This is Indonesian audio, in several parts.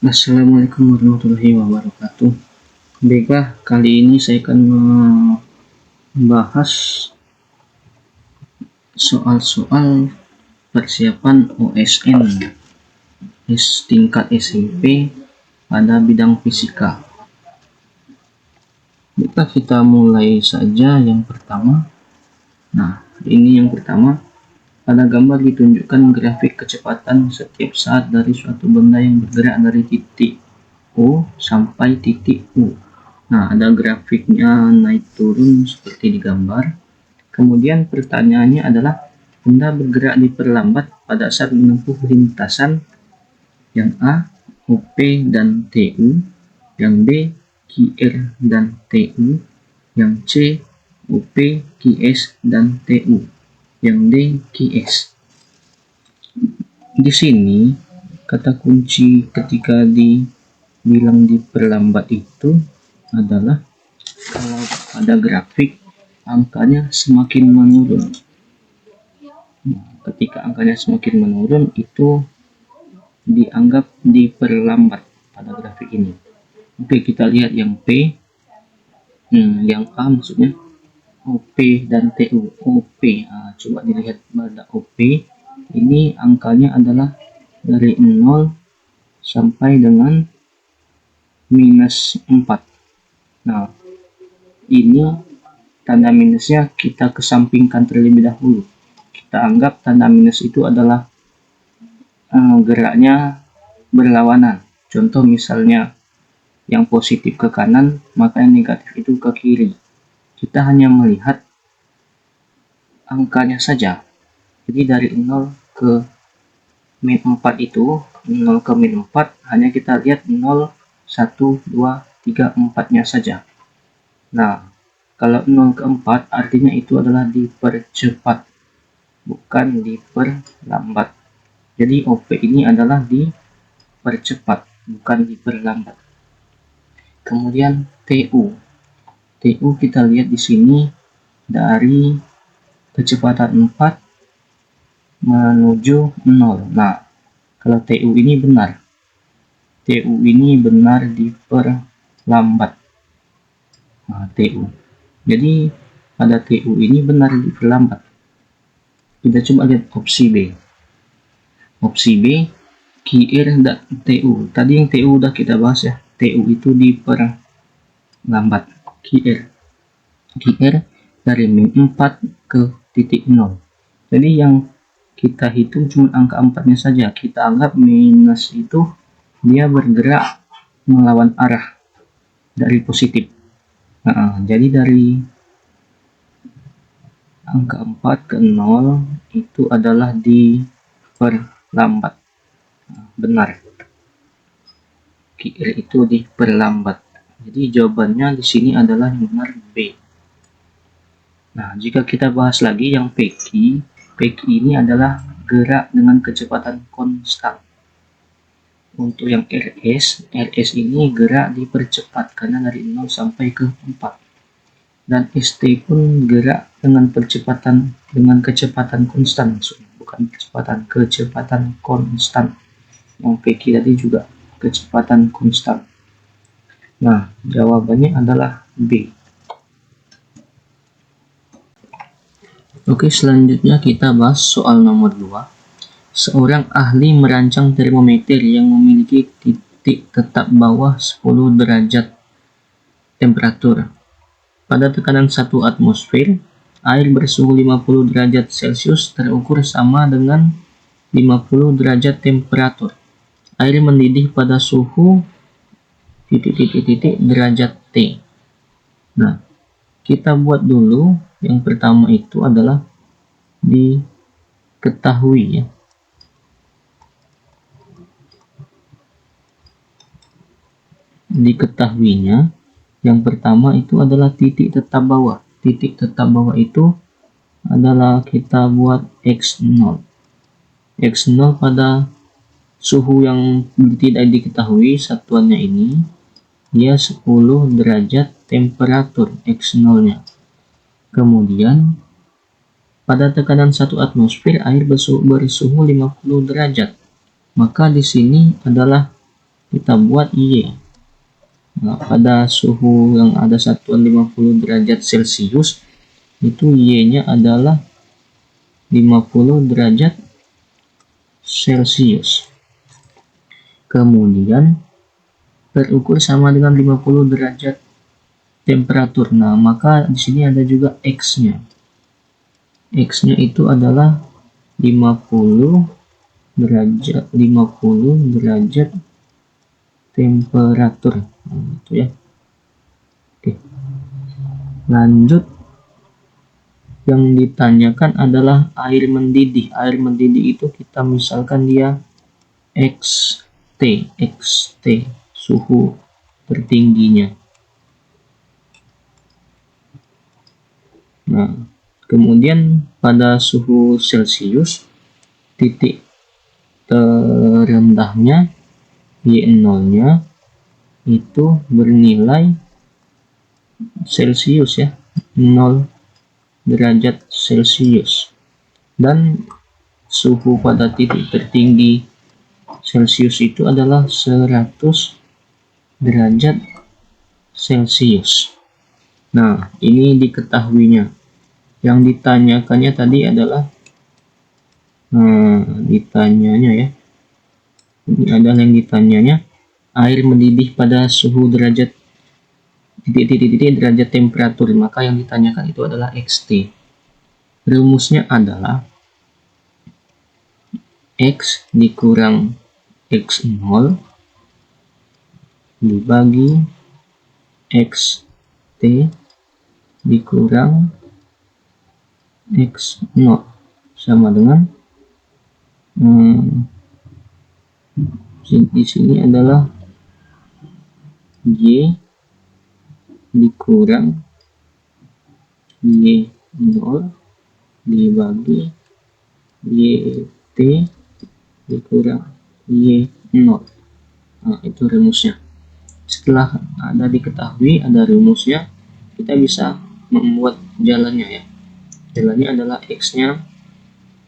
Assalamualaikum warahmatullahi wabarakatuh. Baiklah, kali ini saya akan membahas soal-soal persiapan OSN tingkat SMP pada bidang fisika. Baiklah, kita mulai saja yang pertama. Nah, ini yang pertama. Pada gambar ditunjukkan grafik kecepatan setiap saat dari suatu benda yang bergerak dari titik O sampai titik U. Nah, ada grafiknya naik turun seperti di gambar. Kemudian pertanyaannya adalah benda bergerak diperlambat pada saat menempuh lintasan yang A, OP dan TU, yang B, QR dan TU, yang C, OP, QS dan TU, yang D, QS. Di sini kata kunci ketika dibilang diperlambat itu adalah kalau pada grafik angkanya semakin menurun. Ketika angkanya semakin menurun itu dianggap diperlambat pada grafik ini. Oke, kita lihat yang P, yang A maksudnya OP dan TU. OP, coba dilihat pada OP, ini angkanya adalah dari 0 sampai dengan minus 4. Nah, ini tanda minusnya kita kesampingkan terlebih dahulu. Kita anggap tanda minus itu adalah geraknya berlawanan. Contoh misalnya yang positif ke kanan, maka yang negatif itu ke kiri. Kita hanya melihat angkanya saja. Jadi dari 0 ke min 4 itu, 0 ke min 4 hanya kita lihat 0, 1, 2, 3, 4-nya saja. Nah, kalau 0 ke 4 artinya itu adalah dipercepat, bukan diperlambat. Jadi OP ini adalah dipercepat, bukan diperlambat. Kemudian TU. TU kita lihat di sini dari kecepatan 4 menuju 0. Nah, kalau TU ini benar. TU ini benar diperlambat. Nah, TU. Jadi, pada TU ini benar diperlambat. Kita coba lihat opsi B. Opsi B, QR dan TU. Tadi yang TU udah kita bahas ya. TU itu diperlambat. QR dari min 4 ke titik 0. Jadi yang kita hitung cuma angka 4-nya saja. Kita anggap minus itu dia bergerak melawan arah dari positif. Jadi dari angka 4 ke 0 itu adalah diperlambat. Benar. QR itu diperlambat. Jadi jawabannya di sini adalah yang benar B. Nah, jika kita bahas lagi yang PQ ini adalah gerak dengan kecepatan konstan. Untuk yang RS ini gerak dipercepat karena dari 0 sampai ke 4. Dan ST pun gerak dengan kecepatan konstan, bukan kecepatan konstan. Yang PQ tadi juga kecepatan konstan. Nah, jawabannya adalah B. Oke, selanjutnya kita bahas soal nomor 2. Seorang ahli merancang termometer yang memiliki titik tetap bawah 10 derajat temperatur. Pada tekanan 1 atmosfer, air bersuhu 50 derajat Celcius terukur sama dengan 50 derajat temperatur. Air mendidih pada suhu derajat T. Nah, kita buat dulu yang pertama itu adalah diketahui ya. Diketahuinya yang pertama itu adalah titik tetap bawah. Titik tetap bawah itu adalah kita buat X0. X0 pada suhu yang tidak diketahui satuannya ini dia 10 derajat temperatur X0-nya. Kemudian pada tekanan 1 atmosfer air bersuhu 50 derajat. Maka di sini adalah kita buat Y. Nah, pada suhu yang ada satuan 50 derajat Celcius, itu Y-nya adalah 50 derajat Celcius. Kemudian terukur sama dengan 50 derajat temperatur. Nah, maka di sini ada juga X-nya. X-nya itu adalah 50 derajat temperatur. Nah, itu ya. Oke. Lanjut, yang ditanyakan adalah air mendidih. Air mendidih itu kita misalkan dia XT suhu tertingginya. Nah, kemudian pada suhu Celcius, titik terendahnya Y0-nya itu bernilai Celcius ya, 0 derajat Celcius. Dan suhu pada titik tertinggi Celcius itu adalah 100 derajat Celcius. Nah, ini diketahuinya. Yang ditanyakannya tadi adalah ditanyanya ya. Ini adalah yang ditanyanya, air mendidih pada suhu derajat titik derajat temperatur. Maka yang ditanyakan itu adalah XT. Rumusnya adalah X dikurang X0 dibagi XT dikurang X0 sama dengan di sini adalah Y dikurang Y0 dibagi YT dikurang Y0. Nah, itu rumusnya. Setelah ada diketahui, ada rumusnya, kita bisa membuat jalannya ya. Jalannya adalah X-nya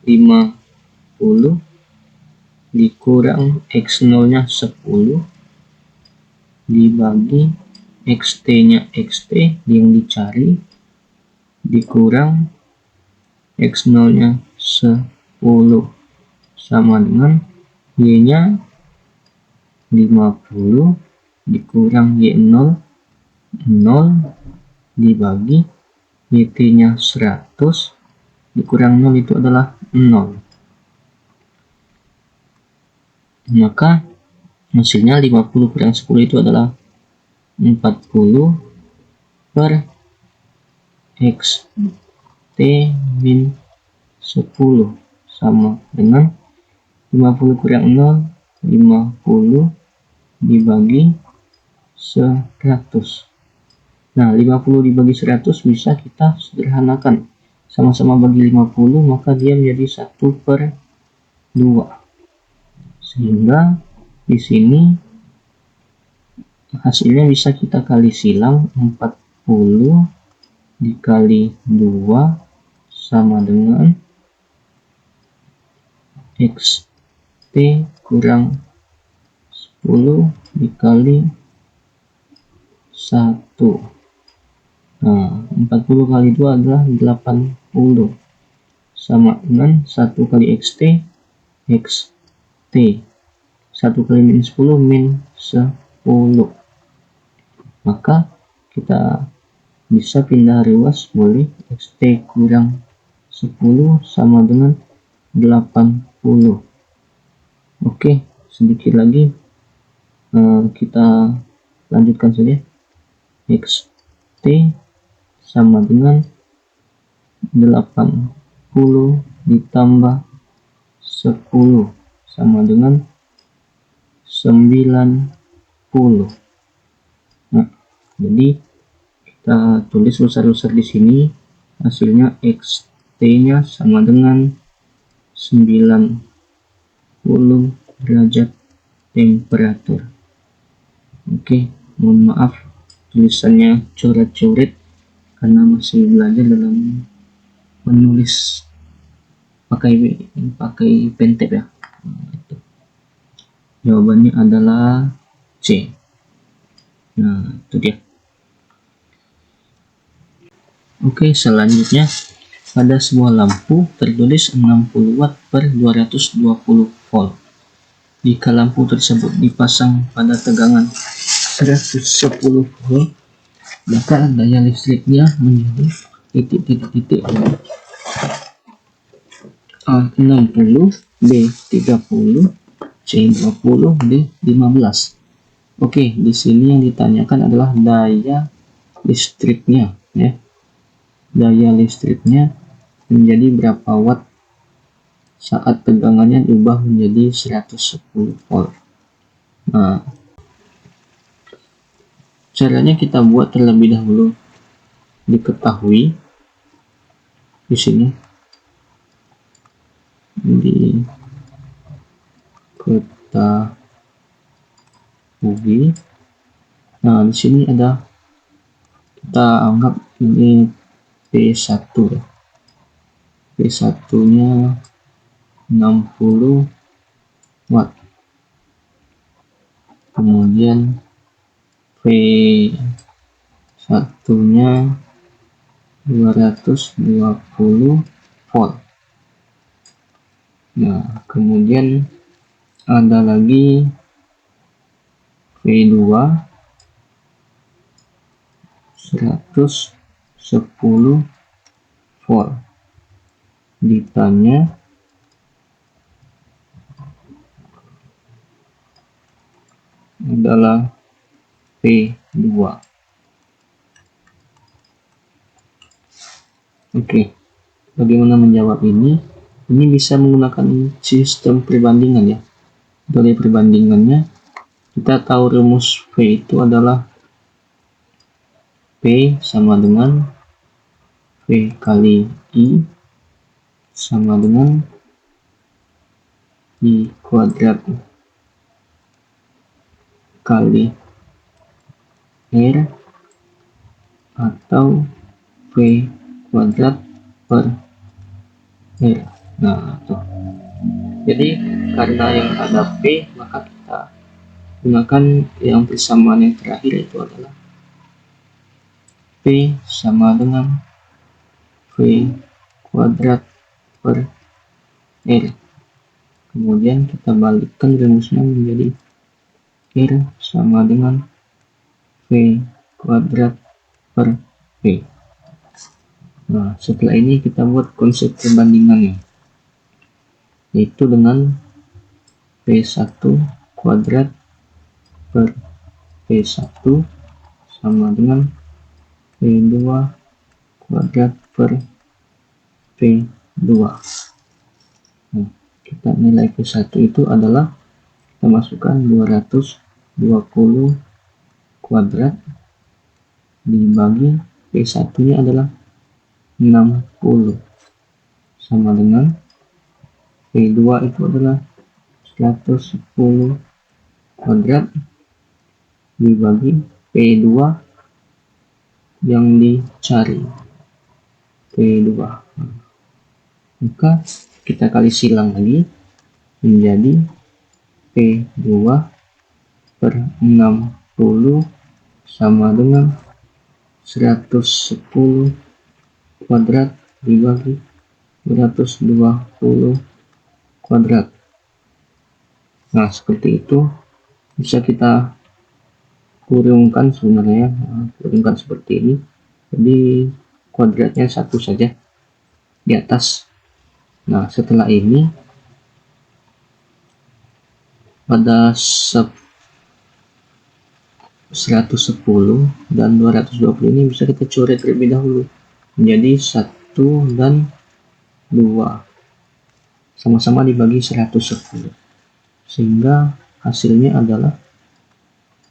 50 dikurang X0-nya 10 dibagi XT-nya XT yang dicari dikurang X0-nya 10 sama dengan Y-nya 50 dikurang Y0 0 dibagi YT-nya 100 dikurang 0 itu adalah 0. Maka hasilnya 50 kurang 10 itu adalah 40 per XT min 10 sama dengan 50 kurang 0 50 dibagi 100. Nah, 50 dibagi 100 bisa kita sederhanakan. Sama-sama bagi 50, maka dia menjadi 1/2. Sehingga di sini hasilnya bisa kita kali silang, 40 dikali 2 sama dengan XT kurang 10 dikali 1. Nah, 40 kali 2 adalah 80 sama dengan 1 kali XT 1 kali min 10 min 10. Maka kita bisa pindah ruas, boleh XT kurang 10 sama dengan 80. Oke, sedikit lagi kita lanjutkan saja. XT sama dengan 80 ditambah 10 sama dengan 90. Nah, jadi kita tulis besar-besar di sini. Hasilnya XT-nya sama dengan 90 derajat temperatur. Oke, mohon maaf tulisannya coret-coret karena masih belajar dalam menulis pakai pen tab ya. Jawabannya adalah C. Nah, itu dia. Oke, selanjutnya pada sebuah lampu tertulis 60 watt per 220 volt. Jika lampu tersebut dipasang pada tegangan 110 volt, maka daya listriknya menjadi titik-titik-titik A 60, B 30, C 20, D 15. Oke, di sini yang ditanyakan adalah daya listriknya, ya. Daya listriknya menjadi berapa watt saat tegangannya diubah menjadi 110 volt. Nah, caranya kita buat terlebih dahulu diketahui di sini diketahui. Nah, di sini ada, kita anggap ini P1 ya. P1 nya 60 watt. Kemudian V1 nya 220 volt. Nah, kemudian ada lagi V2 110 volt. Ditanya adalah P2. Oke, bagaimana menjawab ini? Ini bisa menggunakan sistem perbandingan ya. Dari perbandingannya kita tahu rumus V itu adalah P sama dengan V kali I sama dengan I kuadrat kali R atau V kuadrat per R. Nah, tuh. Jadi karena yang ada P, maka kita gunakan yang persamaan yang terakhir, itu adalah P sama dengan V kuadrat per R. Kemudian kita balikkan rumusnya menjadi R sama dengan V kuadrat per P. Nah, setelah ini kita buat konsep perbandingannya, yaitu dengan P1 kuadrat per P1 sama dengan P2 kuadrat per P2. Nah, kita nilai P1 itu adalah, kita masukkan 220 kuadrat dibagi P1 nya adalah 60 sama dengan P2 itu adalah 110 kuadrat dibagi P2 yang dicari, P2. Maka kita kali silang lagi menjadi P2 per 60 sama dengan 110 kuadrat dibagi 220 kuadrat. Nah, seperti itu bisa kita kurungkan sebenarnya, kurungkan seperti ini. Jadi kuadratnya satu saja di atas. Nah, setelah ini pada 110 dan 220 ini bisa kita coret terlebih dahulu menjadi 1 dan 2 sama-sama dibagi 110, sehingga hasilnya adalah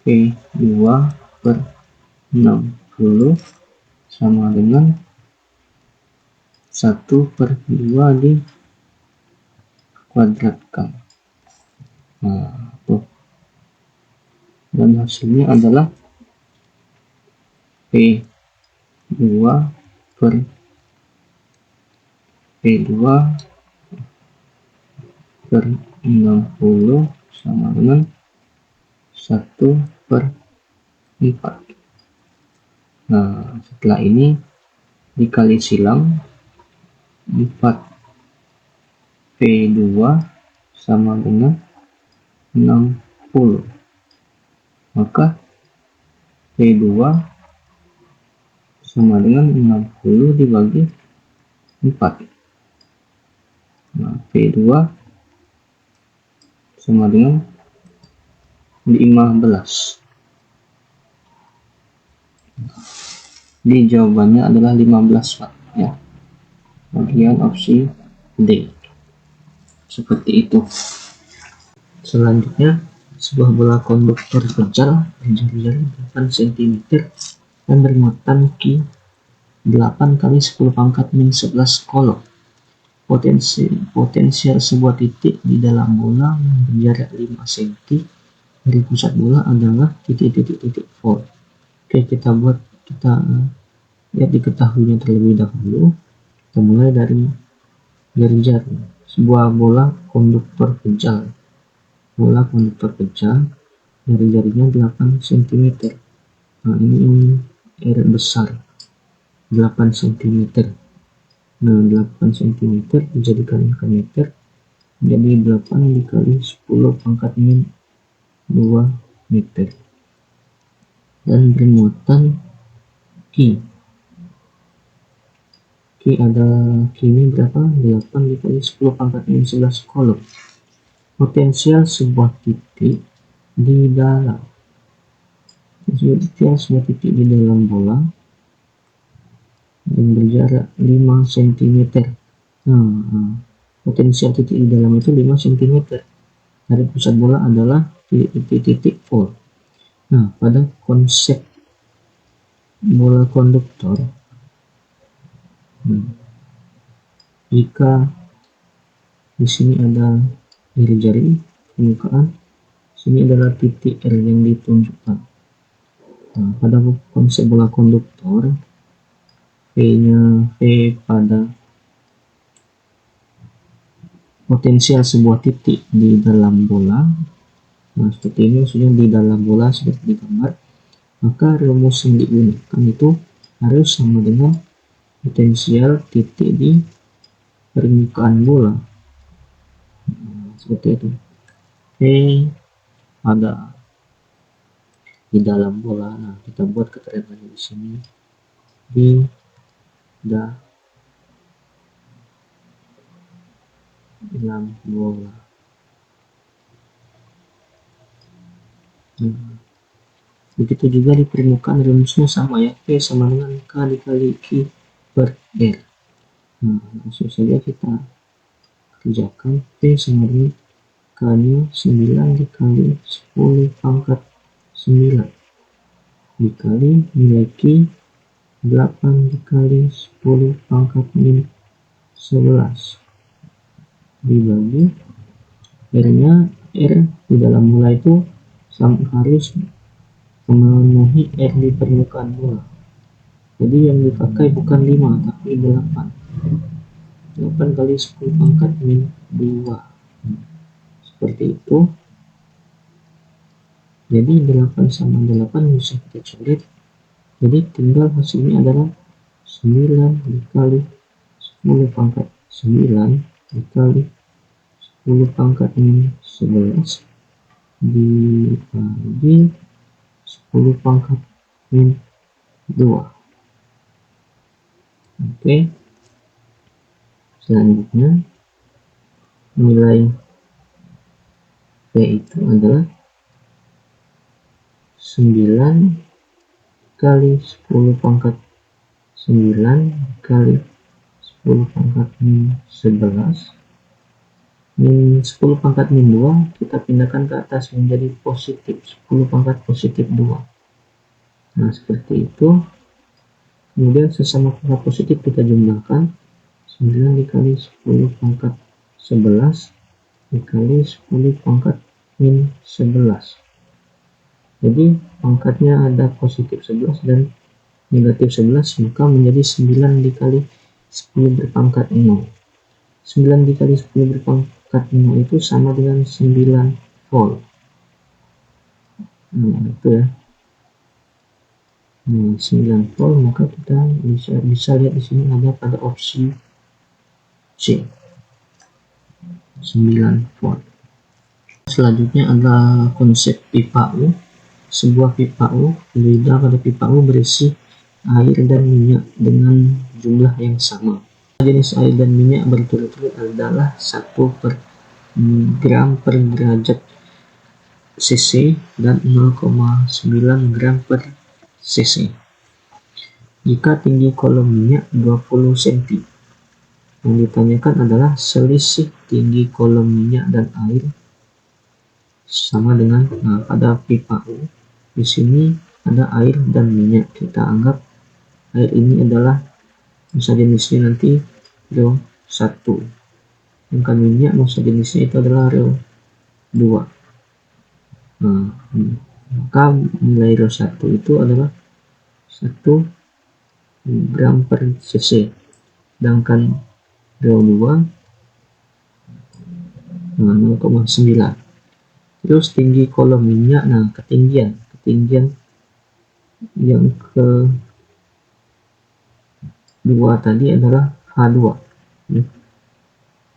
P2 per 60 sama dengan 1 per 2 dikuadratkan. Nah, tuh. Dan hasilnya adalah P2 per P2 per 60 sama dengan 1/4. Nah, setelah ini dikali silang 4V2 sama dengan 60. Maka V2 sama dengan 60 dibagi 4. Nah, V2 sama dengan 15. Di jawabannya adalah 15 watt ya. Bagian opsi D. Seperti itu. Selanjutnya, sebuah bola konduktor kecil berjari-jari 8 cm dan bermuatan Q 8 kali 10 pangkat min 11 kolom. Potensial sebuah titik di dalam bola yang berjarak 5 cm dari pusat bola adalah titik-titik-titik volt. Oke, kita lihat diketahuinya terlebih dahulu. Kita mulai dari jari-jari. Sebuah bola konduktor kecil. Bola konduktor kecil, jari-jarinya 8 cm. Nah, ini R besar 8 cm. Nah, 8 cm dijadikan meter jadi 8 dikali 10 pangkat min 2 meter dan bermuatan Q ini berapa? 8 dikali 10 pangkat min 11 kolom. Potensial sebuah titik di dalam bola yang berjarak 5 cm. Nah, potensial titik di dalam itu 5 cm. Dari pusat bola adalah titik-titik volt. Nah, pada konsep bola konduktor, jika di sini ada jari-jari permukaan, sini adalah titik R yang ditunjukkan. Nah, pada konsep bola konduktor, V pada potensial sebuah titik di dalam bola. Nah, seperti ini maksudnya di dalam bola seperti digambar. Maka rumus yang digunakan itu harus sama dengan potensial titik di permukaan bola. Nah, seperti itu. V ada di dalam bola. Nah, kita buat keterangannya di sini. Di dalam bola. Begitu juga di permukaan rumusnya sama ya, P sama dengan K dikali Q per R. Nah, langsung saja kita kerjakan. P sama dengan K nya 9 dikali 10 pangkat 9 dikali nilai Q 8 dikali 10 pangkat min 11 dibagi R nya, R di dalam bola itu harus memenuhi R di permukaan bola. Jadi yang dipakai bukan 5 tapi 8 kali 10 pangkat min 2 seperti itu. Jadi 8 sama 8 bisa kita coret, jadi tinggal hasilnya adalah 9 dikali 10 pangkat 9 dikali 10 pangkat min 11 dibagi 10 pangkat min 2. Oke, selanjutnya nilai P itu adalah 9 kali 10 pangkat 9 kali 10 pangkat min 11 min 10 pangkat min 2 kita pindahkan ke atas menjadi positif 10 pangkat positif 2. Nah, seperti itu. Kemudian sesama pangkat positif kita jumlahkan 9 dikali 10 pangkat 11 dikali 10 pangkat min 11. Jadi pangkatnya ada positif 11 dan negatif 11, maka menjadi 9 dikali 10 berpangkat 0. 9 dikali 10 berpangkat 0 itu sama dengan 9 volt. Nah, itu ya. Nah, 9 volt, maka kita bisa lihat di sini ada pada opsi C, 9 volt. Selanjutnya adalah konsep pipa U. Sebuah pipa U, fluida pada pipa U berisi air dan minyak dengan jumlah yang sama. Jenis air dan minyak berturut-turut adalah 1 per gram per derajat cc dan 0,9 gram per cc. Jika tinggi kolom minyak 20 cm, yang ditanyakan adalah selisih tinggi kolom minyak dan air sama dengan, nah, pada pipa U di sini ada air dan minyak. Kita anggap air ini adalah massa jenisnya nanti rho 1, sedangkan minyak massa jenisnya itu adalah rho 2. Nah, maka nilai rho 1 itu adalah 1 gram per cc, sedangkan rho 2 0,9. Terus tinggi kolom minyak, nah ketinggian yang kedua tadi adalah H2 ya.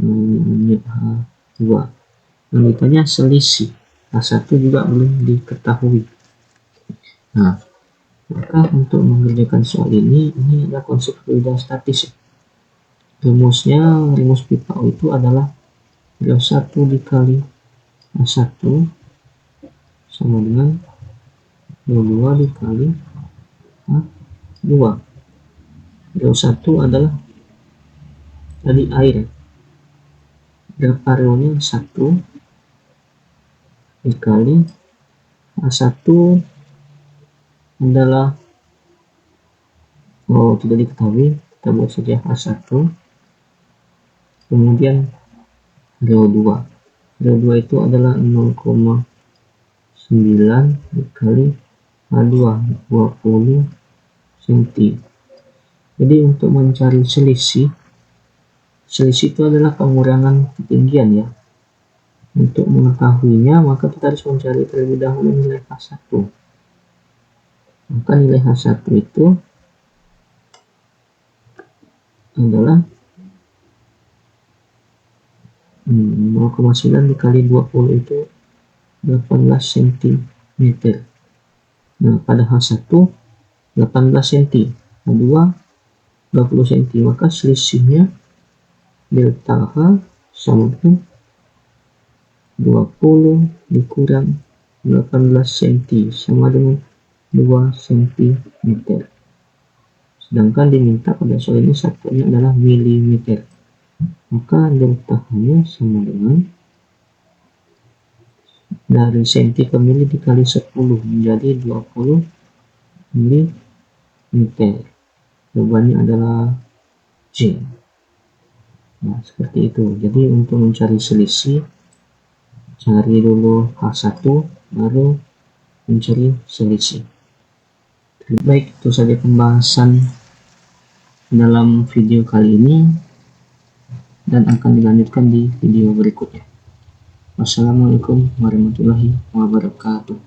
Minyak H2. Yang ditanya selisih H1 juga belum diketahui. Nah, maka untuk mengerjakan soal ini adalah konsep fluida statis. Rumus pipa U itu adalah rho 1 dikali H1 sama dengan rho 2 dikali H2. Rho 1 adalah tadi air, berapa rho nya 1 dikali H1 adalah tidak diketahui, kita buat saja H1, kemudian rho 2 itu adalah 0,9 dikali H2 20 cm. Jadi untuk mencari selisih itu adalah pengurangan ketinggian ya. Untuk mengetahuinya maka kita harus mencari terlebih dahulu nilai H1. Maka nilai H1 itu adalah 0,9 dikali 20 itu 18 cm. Nah, pada H1 18 cm, H2 20 cm, maka selisihnya delta H sama dengan 20 dikurang 18 cm sama dengan 2 cm. Sedangkan diminta pada soal ini satunya adalah milimeter. Maka delta H-nya sama dengan dari senti ke mili dikali 10 menjadi 20 mm. Jawabannya adalah C. Nah, seperti itu. Jadi untuk mencari selisih, cari dulu H1 baru mencari selisih. Baik, itu saja pembahasan dalam video kali ini dan akan dilanjutkan di video berikutnya. Wassalamualaikum warahmatullahi wabarakatuh.